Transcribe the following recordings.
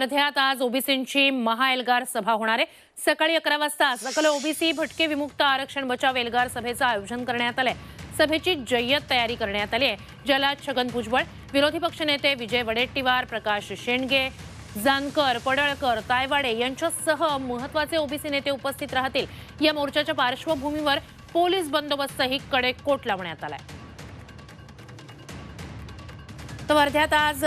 वर्ध्यात आज ओबीसींची महाएल्गार सभा होणार आहे। सकाळी 11 वाजता सकल ओबीसी भटके विमुक्त आरक्षण बचाव एल्गार सभेचं आयोजन करण्यात आलंय। सभेची जय्यत तयारी करण्यात आली आहे, ज्याला छगन भुजबळ, विरोधी पक्षनेते विजय वडेट्टीवार, प्रकाश शेंडगे, जानकर, पडळकर, तायवाडे यांच्यासह महत्त्वाचे ओबीसी नेते उपस्थित राहतील। या मोर्चाच्या पार्श्वभूमीवर पोलीस बंदोबस्तही कडेकोट लावण्यात आलाय। तर वर्ध्यात आज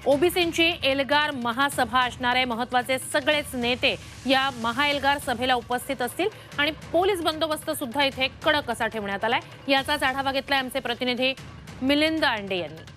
ओबीसींची एल्गार महासभा असणार आहे। महत्त्वाचे सगळेच नेते या महाएल्गार सभेला उपस्थित असतील आणि पोलीस बंदोबस्त सुद्धा इथे कडक असा ठेवण्यात आलाय। याचाच आढावा घेतलाय आमचे प्रतिनिधी मिलिंद अंडे यांनी।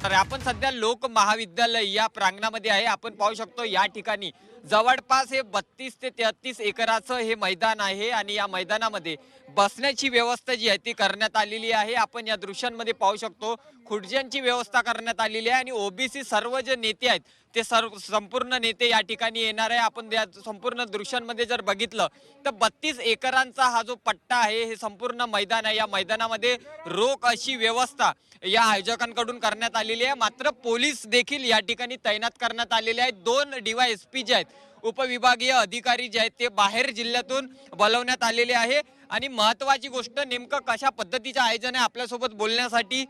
तर आपण सध्या लोक महाविद्यालय या प्रांगणामध्ये आहे। आपण पाहू शकतो या ठिकाणी जवळपास हे 32 ते 33 एकराचं हे मैदान आहे आणि या मैदानामध्ये बसण्याची व्यवस्था जी आहे ती करण्यात आलेली आहे। आपण या दृश्यांमध्ये पाहू शकतो खुर्च्यांची व्यवस्था करण्यात आलेली आहे आणि ओबीसी सर्व जे नेते आहेत ते संपूर्ण नेते या ठिकाणी येणार आहे। आपण या संपूर्ण दृश्यांमध्ये जर बघितलं तर 32 एकरांचा हा जो पट्टा आहे हे संपूर्ण मैदान आहे। या मैदानामध्ये रोख अशी व्यवस्था या आयोजकांकडून करण्यात आलेली आहे। मात्र पोलीस देखील या ठिकाणी तैनात करण्यात आलेले आहेत। 2 DYSP जे आहेत उपविभागीय अधिकारी जे आहेत ते बाहेर जिल्ह्यातून बोलवण्यात आलेले आहे। आणि महत्त्वाची गोष्ट नेमकं कशा पद्धतीचं आयोजन आहे आपल्यासोबत बोलण्यासाठी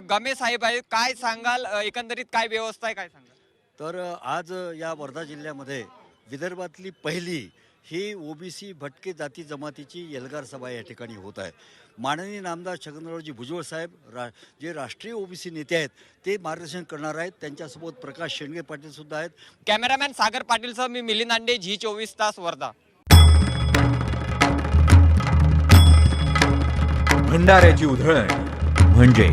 गमे साहेब आहे। काय सांगाल, एकंदरीत काय व्यवस्था आहे, काय सांगाल? तर आज या वर्धा जिल्ह्यामध्ये विदर्भातली पहिली ही ओबीसी भटके जाती जमातीची एल्गार सभा या ठिकाणी होत आहे। माननीय नामदार छगनरावजी भुजबळ साहेब जे राष्ट्रीय ओबीसी नेते आहेत ते मार्गदर्शन करणार आहेत। त्यांच्यासोबत प्रकाश शेंडगे पाटील सुद्धा आहेत। कॅमेरामॅन सागर पाटीलसह मी मिलिंद अंडे, झी24 तास, वर्धा। भंडाऱ्याची उधळण म्हणजे